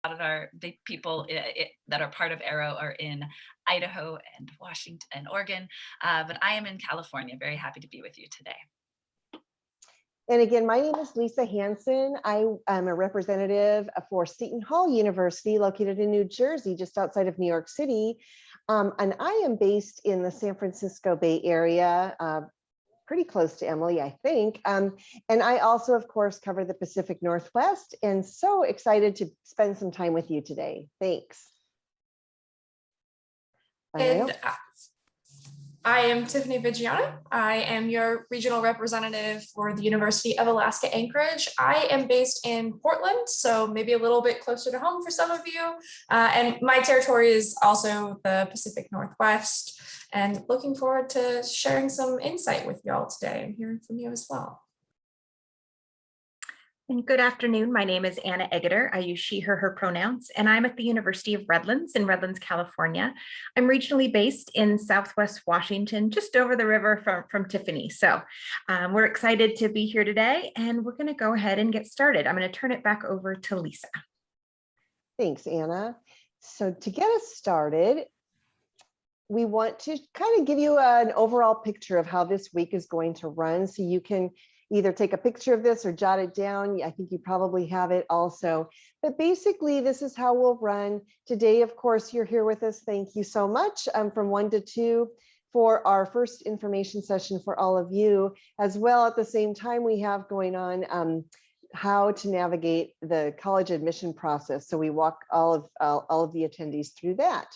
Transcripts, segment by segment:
of the people that are part of Arrow are in Idaho and Washington and Oregon, but I am in California. Very happy to be with you today. And again, my name is Lisa Hansen. I am a representative for Seton Hall University, located in New Jersey, just outside of New York City. And I am based in the San Francisco Bay Area, pretty close to Emily, I think. And I also, of course, cover the Pacific Northwest, and so excited to spend some time with you today. Thanks. And I am Tiffany Vigiano. I am your regional representative for the University of Alaska Anchorage. I am based in Portland, so maybe a little bit closer to home for some of you. And my territory is also the Pacific Northwest, and looking forward to sharing some insight with you all today and hearing from you as well. And good afternoon. My name is Anna Eggeter. I use she, her pronouns, and I'm at the University of Redlands in Redlands, California. I'm regionally based in Southwest Washington, just over the river from Tiffany. So we're excited to be here today, and we're going to go ahead and get started. I'm going to turn it back over to Lisa. Thanks, Anna. So to get us started, we want to kind of give you an overall picture of how this week is going to run, so you can either take a picture of this or jot it down. I think you probably have it also. But basically, this is how we'll run. Today, of course, you're here with us. Thank you so much, from 1 to 2 for our first information session for all of you. As well, at the same time, we have going on how to navigate the college admission process. So we walk all of the attendees through that.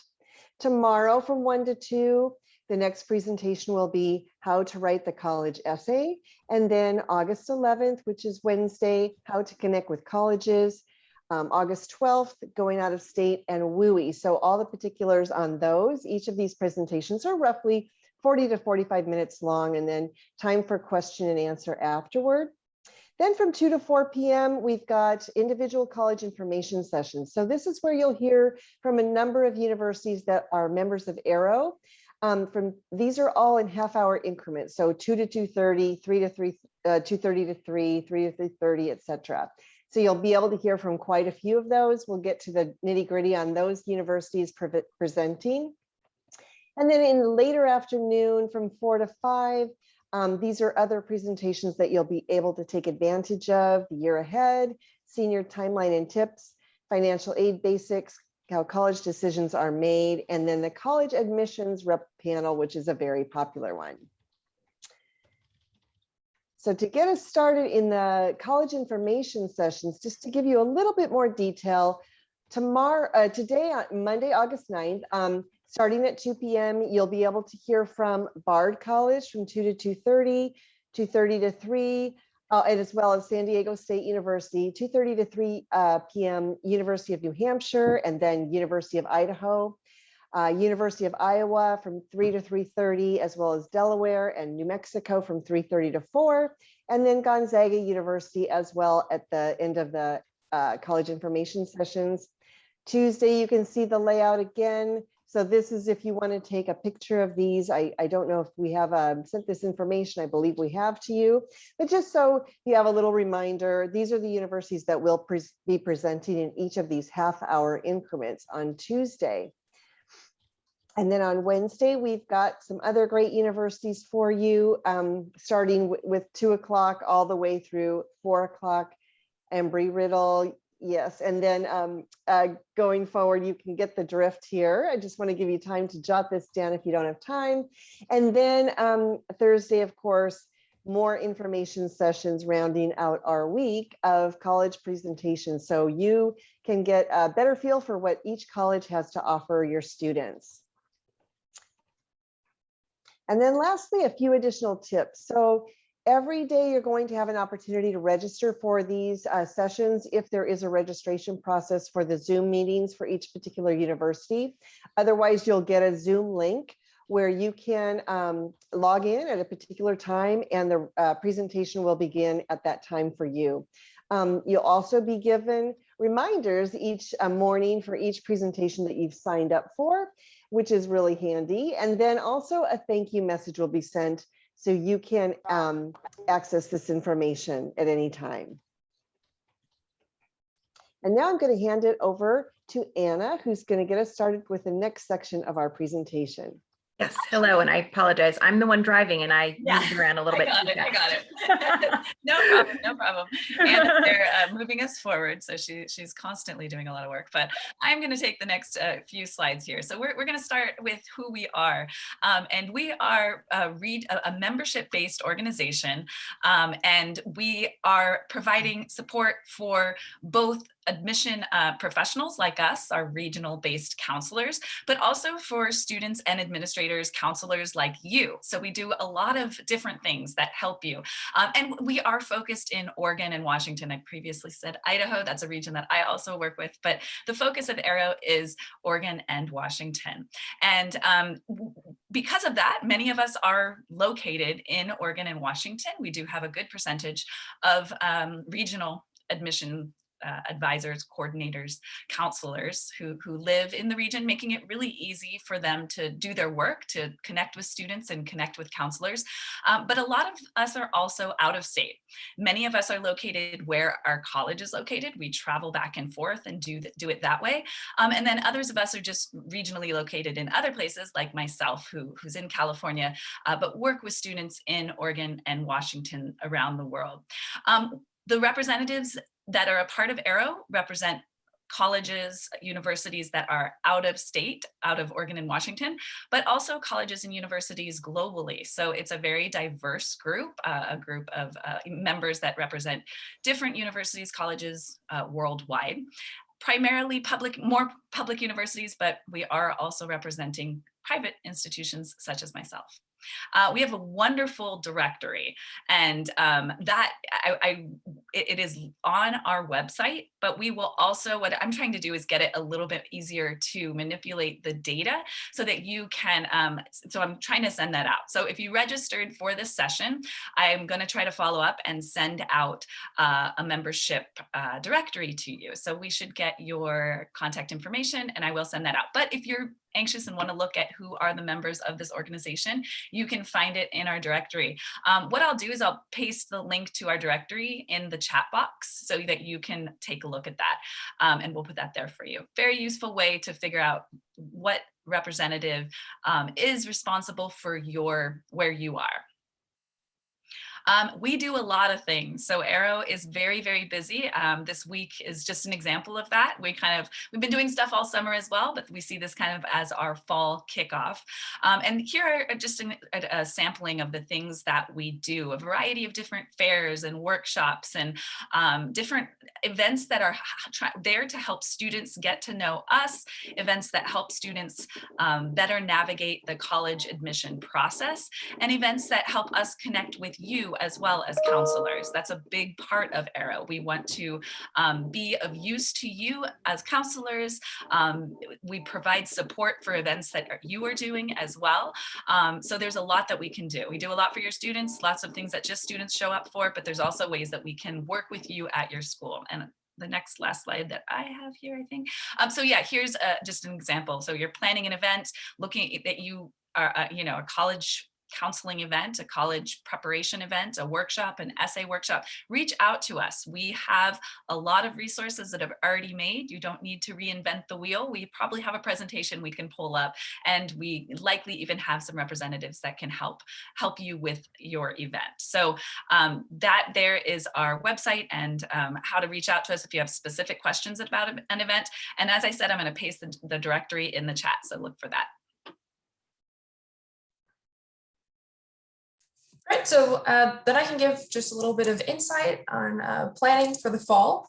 Tomorrow from 1 to 2, the next presentation will be how to write the college essay. And then August 11th, which is Wednesday, how to connect with colleges. August 12th, going out of state, and WUI. So all the particulars on those, each of these presentations are roughly 40 to 45 minutes long, and then time for question and answer afterward. Then from 2 to 4 p.m., we've got individual college information sessions. So this is where you'll hear from a number of universities that are members of Arrow. These are all in half-hour increments, so 2 to 2:30, 3 to 3, 2:30 to 3, 3 to 3:30, etc. So you'll be able to hear from quite a few of those. We'll get to the nitty-gritty on those universities presenting. And then in the later afternoon from 4 to 5, these are other presentations that you'll be able to take advantage of: the year ahead, senior timeline and tips, financial aid basics, how college decisions are made, and then the college admissions rep panel, which is a very popular one. So to get us started in the college information sessions, just to give you a little bit more detail, today, on Monday, August 9th, starting at 2 p.m., you'll be able to hear from Bard College from 2 to 2:30, 2:30 to 3, and as well as San Diego State University, 2:30 to 3 p.m., University of New Hampshire, and then University of Idaho, University of Iowa from 3 to 3:30, as well as Delaware and New Mexico from 3:30 to 4, and then Gonzaga University as well at the end of the college information sessions. Tuesday, you can see the layout again. So this is if you want to take a picture of these. I don't know if we have sent this information. I believe we have to you, but just so you have a little reminder, these are the universities that will be presenting in each of these half-hour increments on Tuesday. And then on Wednesday, we've got some other great universities for you, starting with 2 o'clock all the way through 4 o'clock, Embry-Riddle. Yes, and then going forward, you can get the drift here. I just want to give you time to jot this down if you don't have time. And then Thursday, of course, more information sessions rounding out our week of college presentations, so you can get a better feel for what each college has to offer your students. And then lastly, a few additional tips. So every day you're going to have an opportunity to register for these sessions if there is a registration process for the Zoom meetings for each particular university. Otherwise, you'll get a Zoom link where you can log in at a particular time, and the presentation will begin at that time for you. You'll also be given reminders each morning for each presentation that you've signed up for, which is really handy. And then also a thank you message will be sent so you can access this information at any time. And now I'm going to hand it over to Anna, who's going to get us started with the next section of our presentation. Yes, hello, and I apologize. I'm the one driving and I Yeah, moved around a little bit too I got fast. it. No problem, no problem. And they're moving us forward, so she's constantly doing a lot of work. But I'm going to take the next few slides here. So we're going to start with who we are, and we are a membership-based organization, and we are providing support for both admission professionals like us, our regional-based counselors, but also for students and administrators, counselors like you. So we do a lot of different things that help you. And we are focused in Oregon and Washington. I previously said Idaho, that's a region that I also work with, but the focus of Arrow is Oregon and Washington. And because of that, many of us are located in Oregon and Washington. We do have a good percentage of regional admission advisors, coordinators, counselors who live in the region, making it really easy for them to do their work, to connect with students and connect with counselors. But a lot of us are also out of state. Many of us are located where our college is located. We travel back and forth and do it that way. And then others of us are just regionally located in other places, like myself, who's in California, but work with students in Oregon and Washington around the world. The representatives that are a part of Arrow represent colleges, universities that are out of state, out of Oregon and Washington, but also colleges and universities globally. So it's a very diverse group, a group of members that represent different universities, colleges worldwide. Primarily more public universities, but we are also representing private institutions such as myself. We have a wonderful directory, and it is on our website, but we will also, what I'm trying to do is get it a little bit easier to manipulate the data so that you can, so I'm trying to send that out. So if you registered for this session, I'm going to try to follow up and send out a membership directory to you. So we should get your contact information and I will send that out. But if you're anxious and want to look at who are the members of this organization, you can find it in our directory. What I'll do is I'll paste the link to our directory in the chat box so that you can take a look at that, and we'll put that there for you. Very useful way to figure out what representative is responsible for where you are. We do a lot of things. So Arrow is very, very busy. This week is just an example of that. We've been doing stuff all summer as well, but we see this kind of as our fall kickoff. And here are just a sampling of the things that we do, a variety of different fairs and workshops and different events that are there to help students get to know us, events that help students better navigate the college admission process, and events that help us connect with you as well as counselors. That's a big part of Arrow. We want to be of use to you as counselors. We provide support for events that you are doing as well. So there's a lot that we can do. We do a lot for your students, lots of things that just students show up for, but there's also ways that we can work with you at your school. And the last slide that I have here, I think. So yeah, here's just an example. So you're planning an event, looking that you are, a college counseling event, a college preparation event, a workshop, an essay workshop, reach out to us. We have a lot of resources that have already made. You don't need to reinvent the wheel. We probably have a presentation we can pull up, and we likely even have some representatives that can help you with your event. So that there is our website and how to reach out to us if you have specific questions about an event. And as I said, I'm going to paste the directory in the chat, so look for that. Right, so then I can give just a little bit of insight on planning for the fall.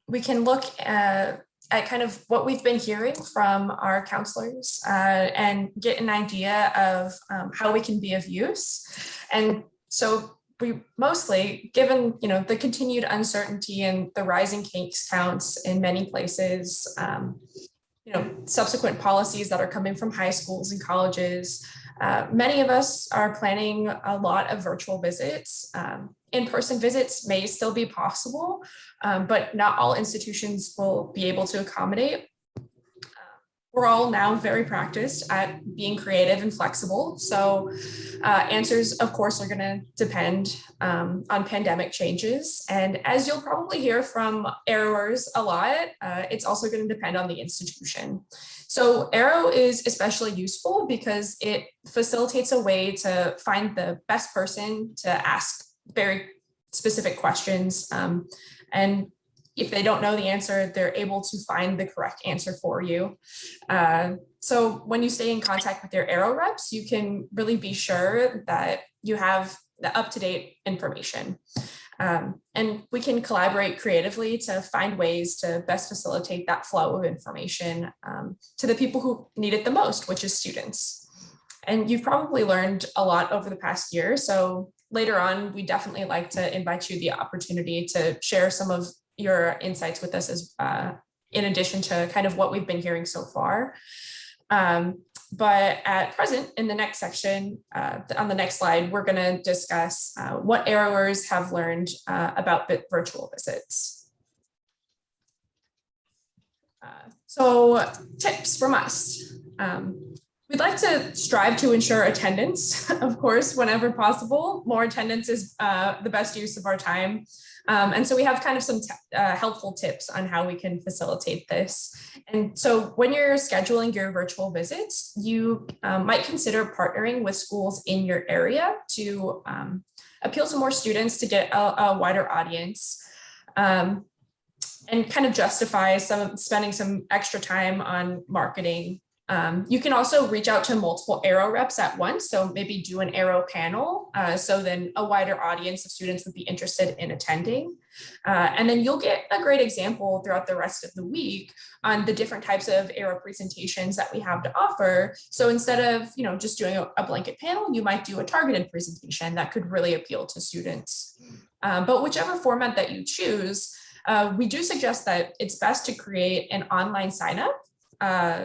We can look at kind of what we've been hearing from our counselors and get an idea of how we can be of use. And so we mostly, given the continued uncertainty and the rising case counts in many places, subsequent policies that are coming from high schools and colleges, many of us are planning a lot of virtual visits. In-person visits may still be possible, but not all institutions will be able to accommodate. we're all now very practiced at being creative and flexible. So answers, of course, are going to depend on pandemic changes. And as you'll probably hear from Arrowers a lot, it's also going to depend on the institution. So Arrow is especially useful because it facilitates a way to find the best person to ask very specific questions. And if they don't know the answer, they're able to find the correct answer for you. So when you stay in contact with your Arrow reps, you can really be sure that you have the up-to-date information. And we can collaborate creatively to find ways to best facilitate that flow of information to the people who need it the most, which is students. And you've probably learned a lot over the past year. So later on, we definitely like to invite you the opportunity to share some of your insights with us as in addition to kind of what we've been hearing so far. But at present, in the next section, on the next slide, we're going to discuss what Arrowers have learned about virtual visits. So tips from us. We'd like to strive to ensure attendance, of course, whenever possible. More attendance is the best use of our time. And so we have kind of some helpful tips on how we can facilitate this. And so when you're scheduling your virtual visits, you might consider partnering with schools in your area to appeal to more students to get a wider audience. And kind of justify spending some extra time on marketing. You can also reach out to multiple Arrow reps at once. So maybe do an Arrow panel. So then a wider audience of students would be interested in attending. And then you'll get a great example throughout the rest of the week on the different types of Arrow presentations that we have to offer. So instead of, just doing a blanket panel, you might do a targeted presentation that could really appeal to students. But whichever format that you choose, we do suggest that it's best to create an online signup.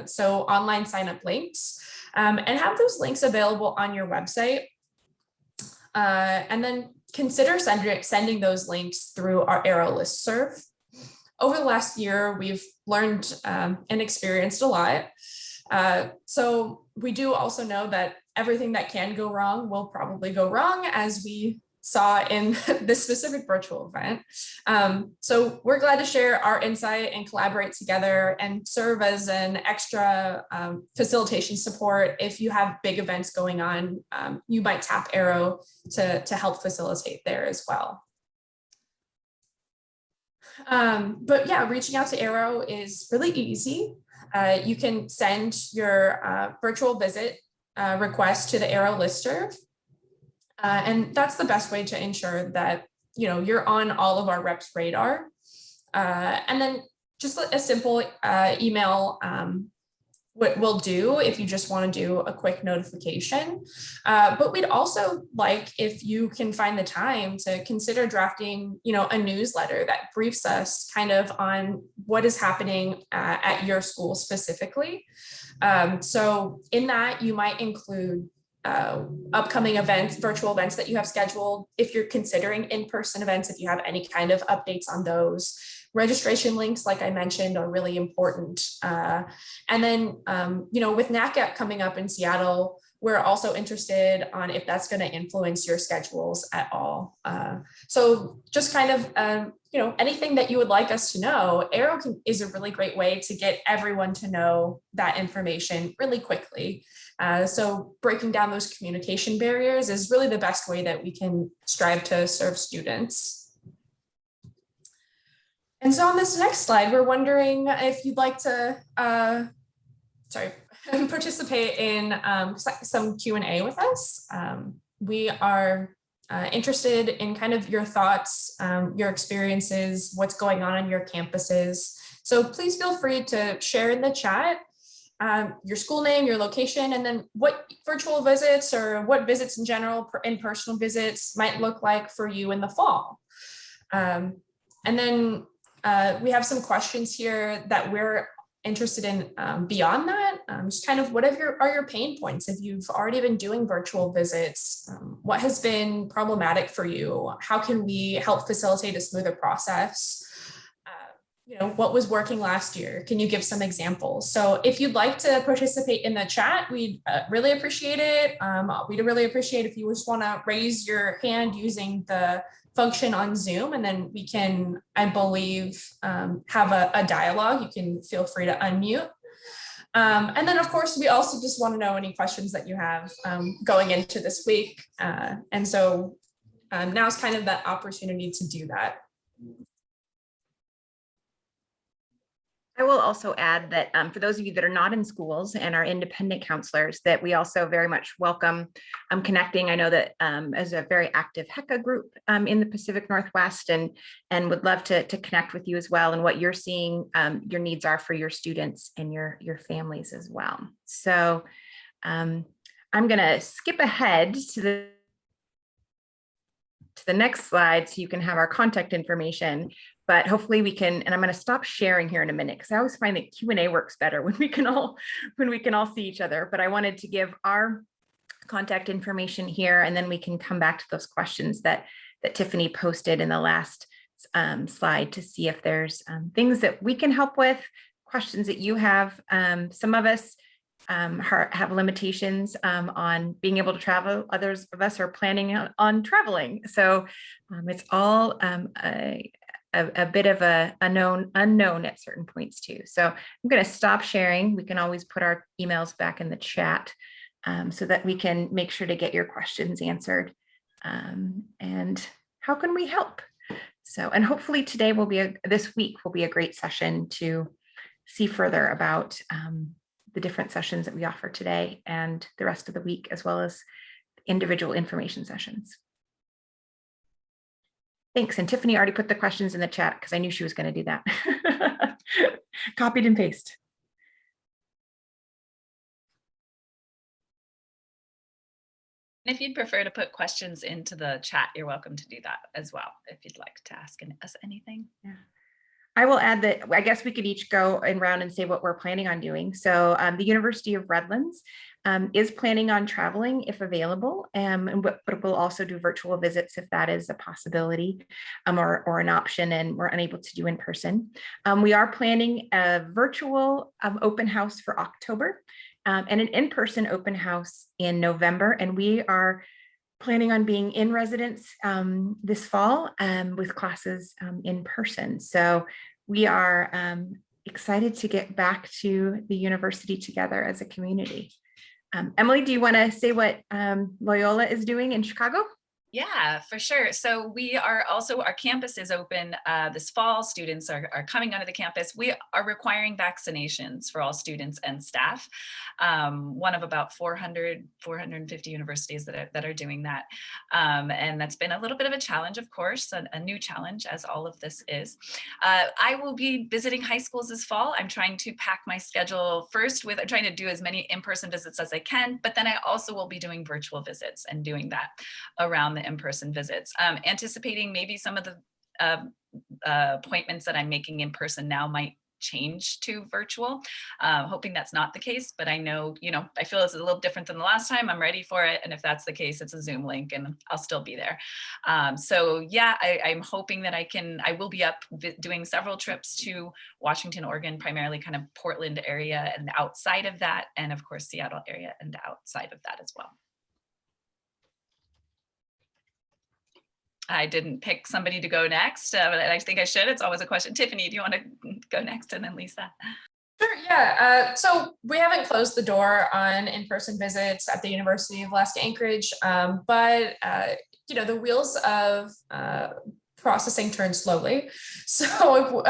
So online sign-up links, and have those links available on your website. And then consider sending those links through our Arrow listserv. Over the last year, we've learned and experienced a lot. So we do also know that everything that can go wrong will probably go wrong, as we saw in this specific virtual event. So we're glad to share our insight and collaborate together and serve as an extra facilitation support. If you have big events going on, you might tap Arrow to help facilitate there as well. But yeah, reaching out to Arrow is really easy. You can send your virtual visit request to the Arrow listserv. And that's the best way to ensure that, you're on all of our reps' radar. And then just a simple email will do if you just want to do a quick notification. But we'd also like if you can find the time to consider drafting, a newsletter that briefs us kind of on what is happening at your school specifically. So in that, you might include upcoming events, virtual events that you have scheduled. If you're considering in-person events, if you have any kind of updates on those. Registration links, like I mentioned, are really important. And then, with NACAP coming up in Seattle, we're also interested on if that's going to influence your schedules at all. So just kind of, anything that you would like us to know, Arrow is a really great way to get everyone to know that information really quickly. So breaking down those communication barriers is really the best way that we can strive to serve students. And so on this next slide, we're wondering if you'd like to, participate in some Q&A with us. We are interested in kind of your thoughts, your experiences, what's going on your campuses. So please feel free to share in the chat your school name, your location, and then what virtual visits or what visits in general, in-person visits might look like for you in the fall. And then we have some questions here that we're interested in beyond that. Just kind of what are your pain points if you've already been doing virtual visits? What has been problematic for you? How can we help facilitate a smoother process? what was working last year? Can you give some examples? So if you'd like to participate in the chat, we'd really appreciate it. We'd really appreciate if you just want to raise your hand using the function on Zoom, and then we can, I believe, have a dialogue. You can feel free to unmute. And then, of course, we also just want to know any questions that you have going into this week. And so now's kind of that opportunity to do that. I will also add that for those of you that are not in schools and are independent counselors, that we also very much welcome connecting. I know that as a very active HECA group in the Pacific Northwest, and would love to connect with you as well, and what you're seeing your needs are for your students and your families as well. So I'm going to skip ahead to the next slide so you can have our contact information. But hopefully we can, and I'm going to stop sharing here in a minute because I always find that Q&A works better when we can all see each other. But I wanted to give our contact information here, and then we can come back to those questions that Tiffany posted in the last slide to see if there's things that we can help with, questions that you have. Some of us have limitations on being able to travel. Others of us are planning on traveling. So it's all a bit of a unknown at certain points too. So I'm going to stop sharing. We can always put our emails back in the chat so that we can make sure to get your questions answered. And how can we help? So, and hopefully today this week will be a great session to see further about the different sessions that we offer today and the rest of the week, as well as individual information sessions. Thanks. And Tiffany already put the questions in the chat because I knew she was going to do that. Copied and paste. And if you'd prefer to put questions into the chat, you're welcome to do that as well, if you'd like to ask us anything. Yeah. I will add that I guess we could each go around and say what we're planning on doing. So the University of Redlands is planning on traveling if available, but we'll also do virtual visits if that is a possibility or an option and we're unable to do in person. We are planning a virtual open house for October and an in-person open house in November, and we are planning on being in residence this fall with classes in person. So we are excited to get back to the university together as a community. Emily, do you want to say what Loyola is doing in Chicago? Yeah, for sure. So we are also, our campus is open this fall. Students are coming onto the campus. We are requiring vaccinations for all students and staff. One of about 450 universities that are doing that. And that's been a little bit of a challenge, of course, a new challenge, as all of this is. I will be visiting high schools this fall. I'm trying to pack my schedule first I'm trying to do as many in-person visits as I can, but then I also will be doing virtual visits and doing that around the in-person visits. Anticipating maybe some of the appointments that I'm making in person now might change to virtual. Hoping that's not the case, but I know, I feel it's a little different than the last time. I'm ready for it. And if that's the case, it's a Zoom link and I'll still be there. So yeah, I'm hoping that I will be up doing several trips to Washington, Oregon, primarily kind of Portland area and outside of that. And of course, Seattle area and outside of that as well. I didn't pick somebody to go next, but I think I should. It's always a question. Tiffany, do you want to go next and then Lisa? Sure, yeah. So we haven't closed the door on in-person visits at the University of Alaska Anchorage, but the wheels of processing turn slowly. So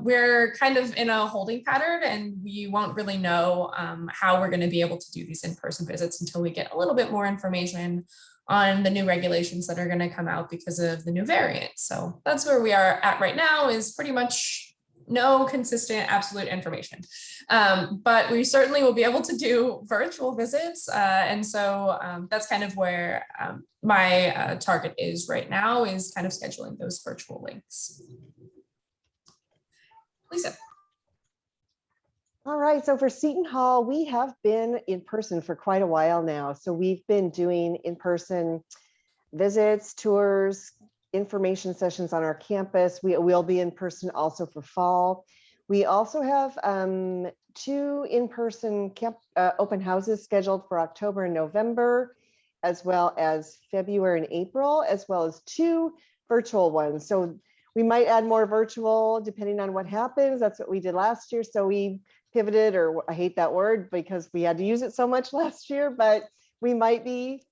we're kind of in a holding pattern and we won't really know how we're going to be able to do these in-person visits until we get a little bit more information on the new regulations that are going to come out because of the new variant. So that's where we are at right now, is pretty much no consistent absolute information. But we certainly will be able to do virtual visits. And so that's kind of where my target is right now, is kind of scheduling those virtual links. Lisa. All right, so for Seton Hall, we have been in person for quite a while now. So we've been doing in-person visits, tours, information sessions on our campus. We will be in person also for fall. We also have 2 in-person camp open houses scheduled for October and November, as well as February and April, as well as 2 virtual ones. So we might add more virtual depending on what happens. That's what we did last year. So we pivoted, or I hate that word because we had to use it so much last year, but we might be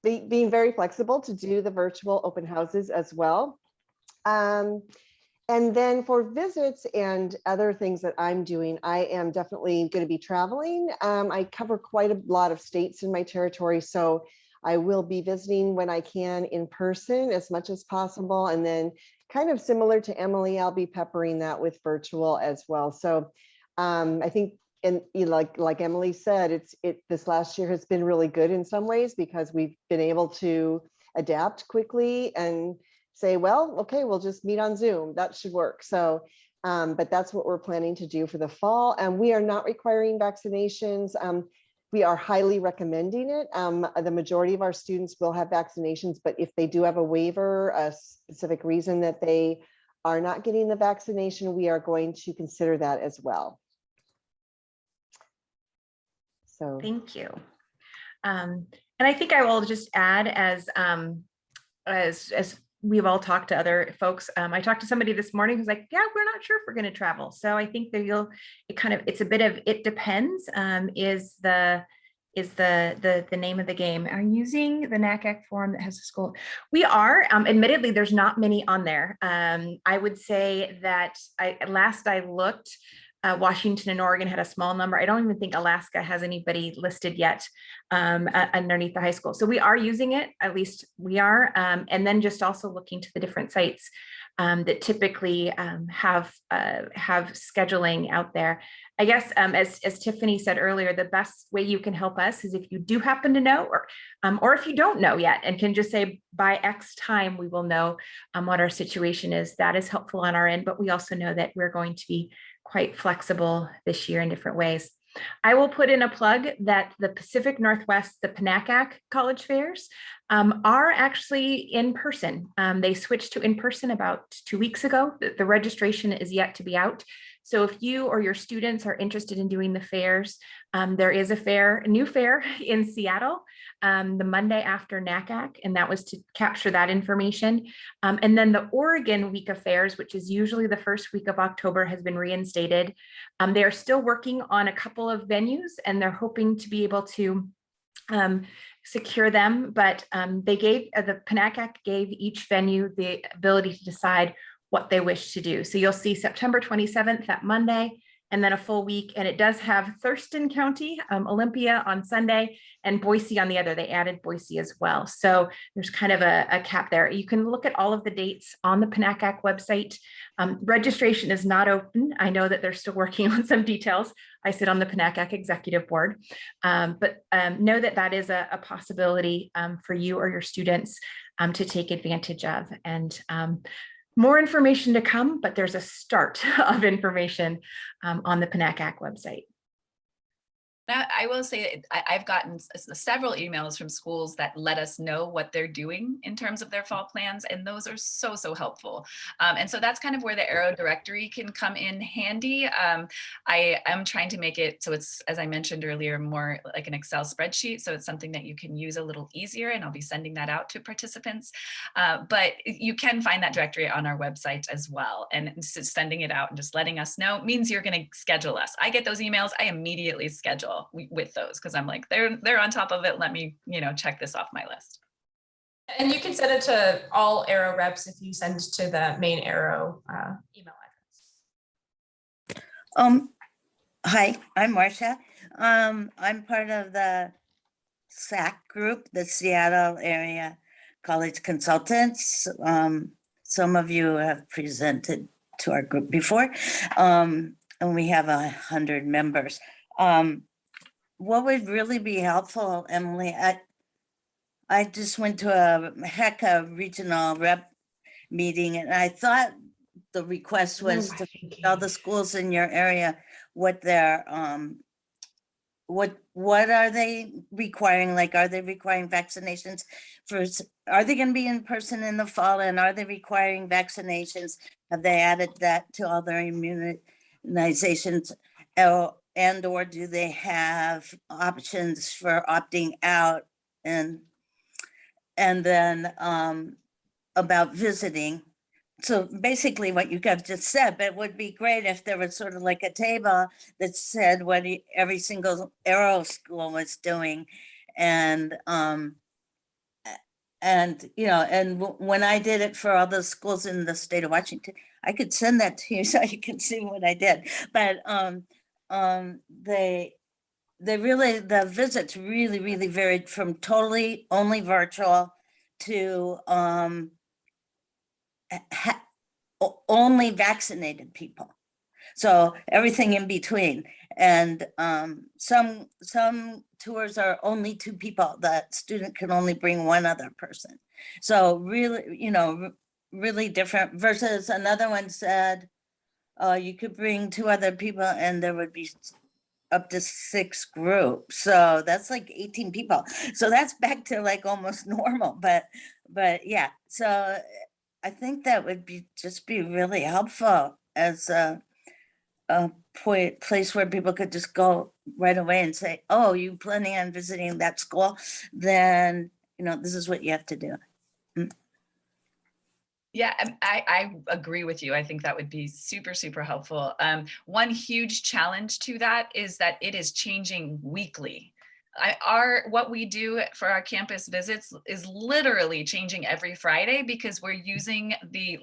being very flexible to do the virtual open houses as well. And then for visits and other things that I'm doing, I am definitely going to be traveling. I cover quite a lot of states in my territory, so I will be visiting when I can in person as much as possible. And then kind of similar to Emily, I'll be peppering that with virtual as well. So I think, and like Emily said, this last year has been really good in some ways because we've been able to adapt quickly and say, well, okay, we'll just meet on Zoom. That should work. So, but that's what we're planning to do for the fall. And we are not requiring vaccinations. We are highly recommending it. The majority of our students will have vaccinations, but if they do have a waiver, a specific reason that they are not getting the vaccination, we are going to consider that as well. So Thank you. And I think I will just add, as we've all talked to other folks. I talked to somebody this morning who's like, yeah, we're not sure if we're going to travel. So I think that it's a bit of, it depends, is the name of the game. Are you using the NACAC form that has a school? We are, admittedly, there's not many on there. I would say that last I looked, Washington and Oregon had a small number. I don't even think Alaska has anybody listed yet underneath the high school. So we are using it, at least we are. And then just also looking to the different sites that typically have scheduling out there. I guess, as Tiffany said earlier, the best way you can help us is if you do happen to know, or if you don't know yet and can just say by X time, we will know what our situation is. That is helpful on our end, but we also know that we're going to be quite flexible this year in different ways. I will put in a plug that the Pacific Northwest, the PNACAC college fairs are actually in person. They switched to in person about 2 weeks ago. The registration is yet to be out. So if you or your students are interested in doing the fairs, there is a new fair in Seattle the Monday after NACAC, and that was to capture that information. And then the Oregon Week of Fairs, which is usually the first week of October, has been reinstated. They are still working on a couple of venues, and they're hoping to be able to secure them, but the PNACAC gave each venue the ability to decide what they wish to do. So you'll see September 27th, that Monday, and then a full week. And it does have Thurston County, Olympia on Sunday, and Boise on the other. They added Boise as well. So there's kind of a cap there. You can look at all of the dates on the PNACAC website. Registration is not open. I know that they're still working on some details. I sit on the PNACAC executive board, but know that that is a possibility for you or your students to take advantage of. And more information to come, but there's a start of information on the PNACAC website. Now, I will say I've gotten several emails from schools that let us know what they're doing in terms of their fall plans, and those are so helpful. And so that's kind of where the Arrow directory can come in handy. I am trying to make it so it's, as I mentioned earlier, more like an Excel spreadsheet, so it's something that you can use a little easier, and I'll be sending that out to participants. But you can find that directory on our website as well, and just sending it out and just letting us know means you're going to schedule us. I get those emails, I immediately schedule with those because I'm like, they're on top of it. Let me, check this off my list. And you can send it to all Arrow reps if you send to the main Arrow email address. Hi, I'm Marcia. I'm part of the SAC group, the Seattle Area College Consultants. Some of you have presented to our group before, and we have 100 members. What would really be helpful, Emily, I just went to a regional rep meeting, and I thought the request was to tell the schools in your area what their what are they requiring? Like, are they requiring vaccinations are they going to be in person in the fall, and are they requiring vaccinations? Have they added that to all their immunizations, or do they have options for opting out? And then about visiting. So basically what you guys just said, but it would be great if there was sort of like a table that said what every single Arrow school was doing. And when I did it for all the schools in the state of Washington, I could send that to you so you can see what I did. But the visits really varied from totally only virtual to only vaccinated people. So everything in between. And some tours are only 2 people. The student can only bring one other person. So really, really different versus another one said, you could bring 2 other people and there would be up to 6 groups. So that's like 18 people. So that's back to like almost normal, but yeah. So I think that would be really helpful as a place where people could just go right away and say, oh, you planning on visiting that school? Then, this is what you have to do. Yeah, I agree with you. I think that would be super helpful. One huge challenge to that is that it is changing weekly. What we do for our campus visits is literally changing every Friday because we're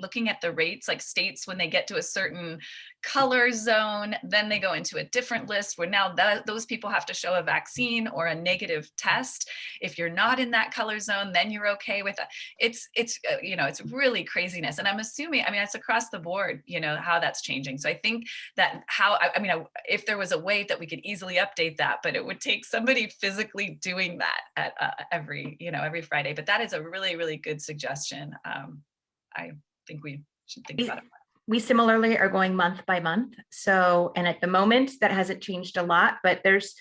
looking at the rates, like states when they get to a certain color zone, then they go into a different list where now those people have to show a vaccine or a negative test. If you're not in that color zone, then you're okay with it. It's really craziness. And I'm assuming, it's across the board, how that's changing. So I think that if there was a way that we could easily update that, but it would take somebody physically doing that at every Friday. But that is a really good suggestion. I think we should think about it. We similarly are going month by month. So, and at the moment that hasn't changed a lot, but there's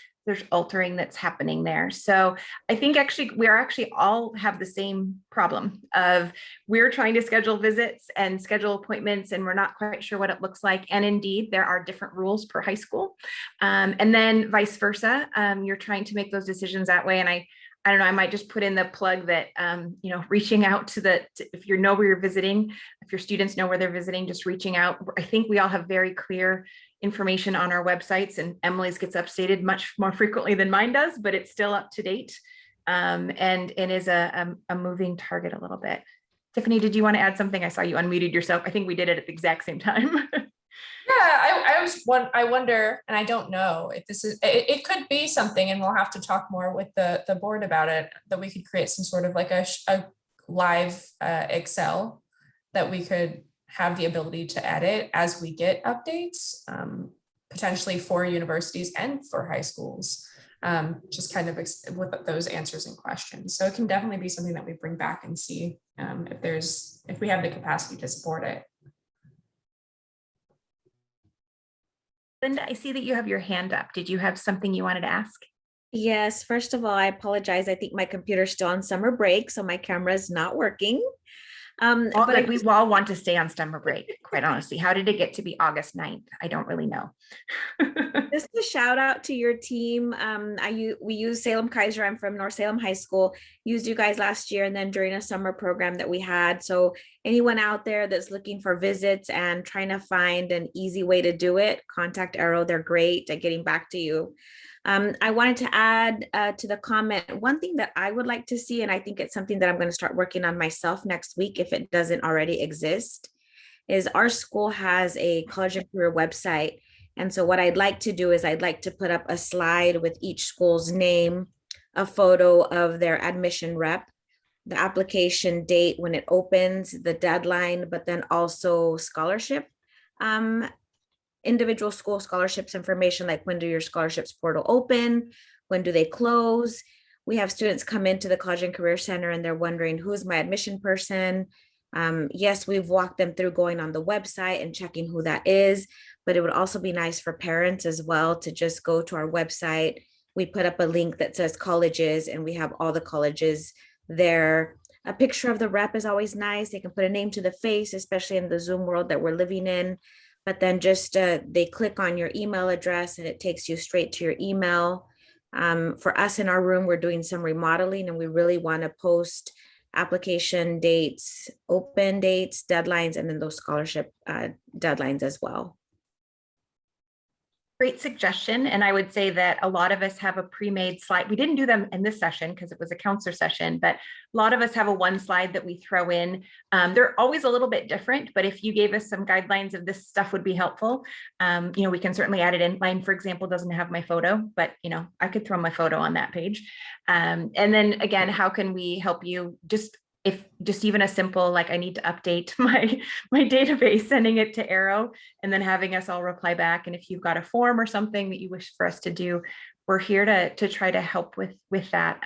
altering that's happening there. So I think we all have the same problem of we're trying to schedule visits and schedule appointments and we're not quite sure what it looks like. And indeed, there are different rules per high school. And then vice versa, you're trying to make those decisions that way. And I don't know, I might just put in the plug that, reaching out if you know where you're visiting, if your students know where they're visiting, just reaching out. I think we all have very clear information on our websites, and Emily's gets updated much more frequently than mine does, but it's still up to date and is a moving target a little bit. Tiffany, did you want to add something? I saw you unmuted yourself. I think we did it at the exact same time. Yeah, I wonder, and I don't know if this is, it could be something, and we'll have to talk more with the board about it, that we could create some sort of like a live Excel that we could have the ability to edit as we get updates, potentially for universities and for high schools, just kind of with those answers and questions. So it can definitely be something that we bring back and see if we have the capacity to support it. Linda, I see that you have your hand up. Did you have something you wanted to ask? Yes, first of all, I apologize. I think my computer's still on summer break, so my camera is not working. But we all want to stay on summer break, quite honestly. How did it get to be August 9th? I don't really know. Just a shout out to your team. We use Salem Kaiser. I'm from North Salem High School. Used you guys last year and then during a summer program that we had. So anyone out there that's looking for visits and trying to find an easy way to do it, contact Arrow. They're great at getting back to you. I wanted to add to the comment, one thing that I would like to see, and I think it's something that I'm going to start working on myself next week if it doesn't already exist, is our school has a college and career website. And so what I'd like to do is I'd like to put up a slide with each school's name, a photo of their admission rep, the application date when it opens, the deadline, but then also scholarship individual school scholarships information, like when do your scholarships portal open, when do they close. We have students come into the College and Career Center and they're wondering, who's my admission person? Yes, we've walked them through going on the website and checking who that is, but it would also be nice for parents as well to just go to our website. We put up a link that says colleges and we have all the colleges there. A picture of the rep is always nice. They can put a name to the face, especially in the Zoom world that we're living in. but then just they click on your email address and it takes you straight to your email. For us in our room, we're doing some remodeling and we really want to post application dates, open dates, deadlines, and then those scholarship deadlines as well. Great suggestion. And I would say that a lot of us have a pre-made slide. We didn't do them in this session because it was a counselor session, but a lot of us have a one slide that we throw in. They're always a little bit different, but if you gave us some guidelines of this stuff would be helpful, we can certainly add it in. Mine, for example, doesn't have my photo, but I could throw my photo on that page. And then again, how can we help you if just even a simple, like I need to update my database, sending it to Arrow and then having us all reply back. And if you've got a form or something that you wish for us to do, we're here to try to help with that.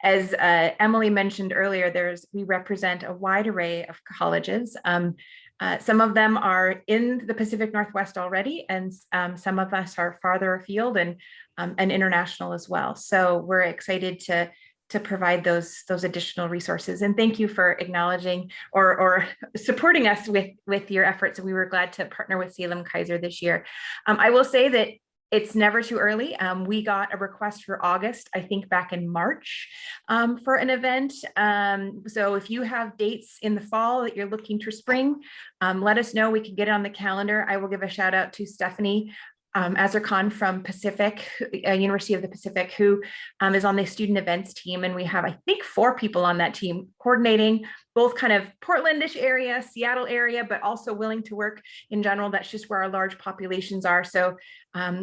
As Emily mentioned earlier, we represent a wide array of colleges. Some of them are in the Pacific Northwest already, and some of us are farther afield and international as well. So we're excited to provide those additional resources. And thank you for acknowledging or supporting us with your efforts. We were glad to partner with Salem Kaiser this year. I will say that it's never too early. We got a request for August, I think back in March, for an event. So if you have dates in the fall that you're looking to spring, let us know. We can get it on the calendar. I will give a shout out to Stephanie Azarkan from University of the Pacific, who is on the student events team. And we have, I think, 4 people on that team coordinating both kind of Portlandish area, Seattle area, but also willing to work in general. That's just where our large populations are. So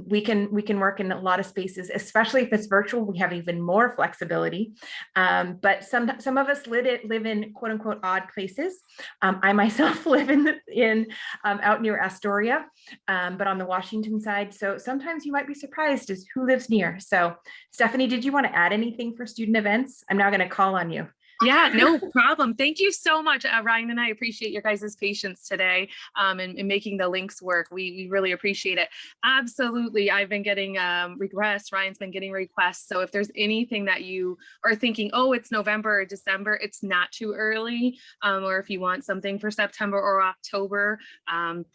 we can work in a lot of spaces, especially if it's virtual. We have even more flexibility. But some of us live in quote unquote odd places. I myself live in out near Astoria, but on the Washington side. So sometimes you might be surprised as who lives near. So Stephanie, did you want to add anything for student events? I'm now going to call on you. Yeah, no problem. Thank you so much, Ryan, and I appreciate your guys' patience today in making the links work. We really appreciate it. Absolutely. I've been getting requests. Ryan's been getting requests. So if there's anything that you are thinking, oh, it's November or December, it's not too early. Or if you want something for September or October,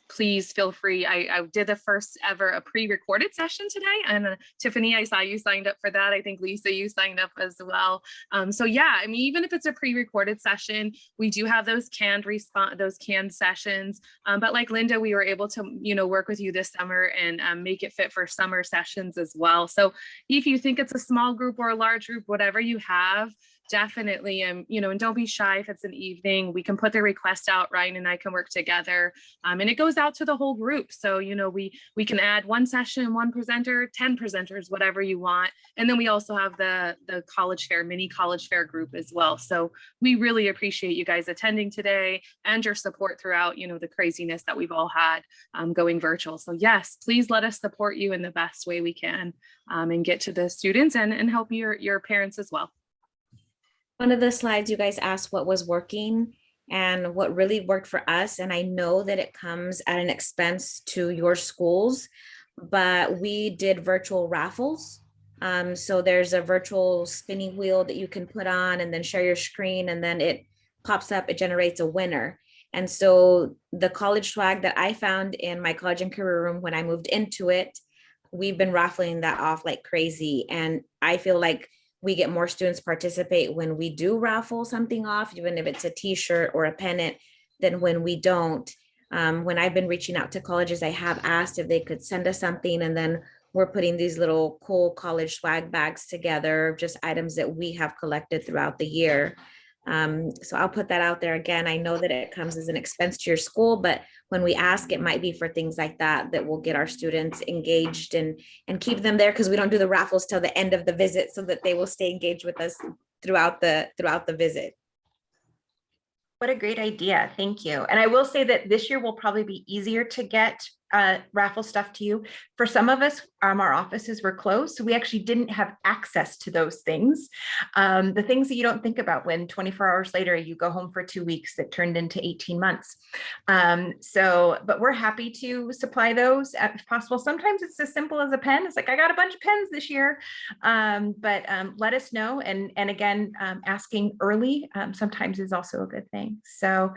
please feel free. I did the first ever a pre-recorded session today. And Tiffany, I saw you signed up for that. I think Lisa, you signed up as well. So yeah, I mean, even if it's a pre-recorded session, we do have those canned sessions. But like Linda, we were able to, work with you this summer and make it fit for summer sessions as well. So if you think it's a small group or a large group, whatever you have, definitely, and don't be shy if it's an evening. We can put the request out, Ryan and I can work together, and it goes out to the whole group. So, we can add one session, one presenter, 10 presenters, whatever you want. And then we also have the college fair, mini college fair group as well. So we really appreciate you guys attending today and your support throughout, the craziness that we've all had going virtual. So yes, please let us support you in the best way we can and get to the students and help your parents as well. One of the slides you guys asked what was working and what really worked for us. And I know that it comes at an expense to your schools, but we did virtual raffles. So there's a virtual spinning wheel that you can put on and then share your screen, and then it pops up, it generates a winner. And so the college swag that I found in my college and career room when I moved into it, we've been raffling that off like crazy. And I feel like we get more students participate when we do raffle something off, even if it's a t-shirt or a pennant, than when we don't. When I've been reaching out to colleges, I have asked if they could send us something, and then we're putting these little cool college swag bags together, just items that we have collected throughout the year. So I'll put that out there again. I know that it comes as an expense to your school, but when we ask, it might be for things like that will get our students engaged and keep them there, because we don't do the raffles till the end of the visit, so that they will stay engaged with us throughout the visit. What a great idea. Thank you. And I will say that this year will probably be easier to get raffle stuff to you. For some of us, our offices were closed, so we actually didn't have access to those things. The things that you don't think about when 24 hours later you go home for 2 weeks that turned into 18 months. But we're happy to supply those if possible. Sometimes it's as simple as a pen. It's like, I got a bunch of pens this year, but let us know. And again, asking early sometimes is also a good thing. So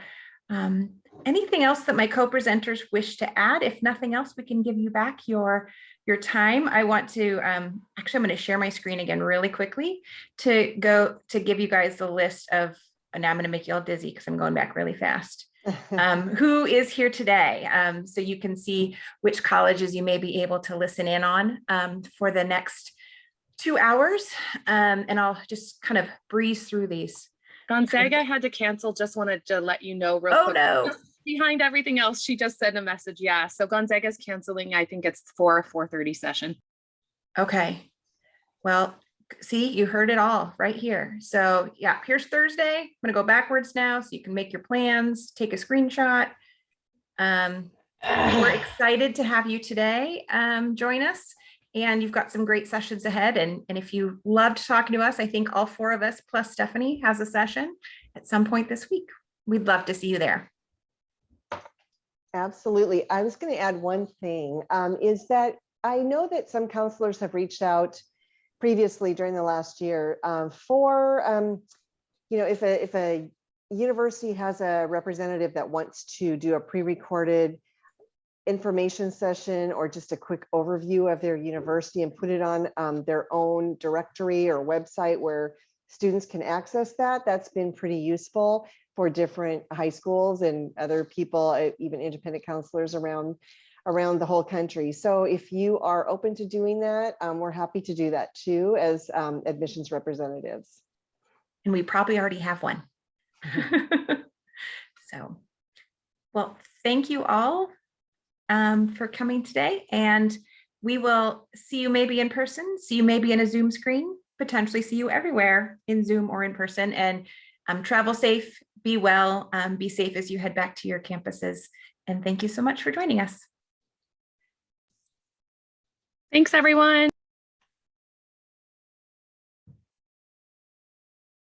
Anything else that my co-presenters wish to add? If nothing else, we can give you back your time. I want to, actually, I'm going to share my screen again really quickly to give you guys the list of, and now I'm going to make you all dizzy because I'm going back really fast. Who is here today? So you can see which colleges you may be able to listen in on for the next 2 hours. And I'll just kind of breeze through these. Gonzaga had to cancel. Just wanted to let you know real quick. No. Just behind everything else, she just sent a message. Yeah, so Gonzaga's canceling. I think it's 4:30 session. Okay. Well, see, you heard it all right here. So yeah, here's Thursday. I'm going to go backwards now so you can make your plans, take a screenshot. We're excited to have you today. Join us. And you've got some great sessions ahead. And if you loved talking to us, I think all 4 of us plus Stephanie has a session at some point this week. We'd love to see you there. Absolutely. I was going to add one thing, is that I know that some counselors have reached out previously during the last year for, if a university has a representative that wants to do a pre-recorded information session or just a quick overview of their university and put it on their own directory or website where students can access that. That's been pretty useful for different high schools and other people, even independent counselors around the whole country. So if you are open to doing that, we're happy to do that too as admissions representatives. And we probably already have one. So, well, thank you all for coming today. And we will see you maybe in person, see you maybe in a Zoom screen, potentially see you everywhere in Zoom or in person. And travel safe, be well, be safe as you head back to your campuses. And thank you so much for joining us. Thanks, everyone.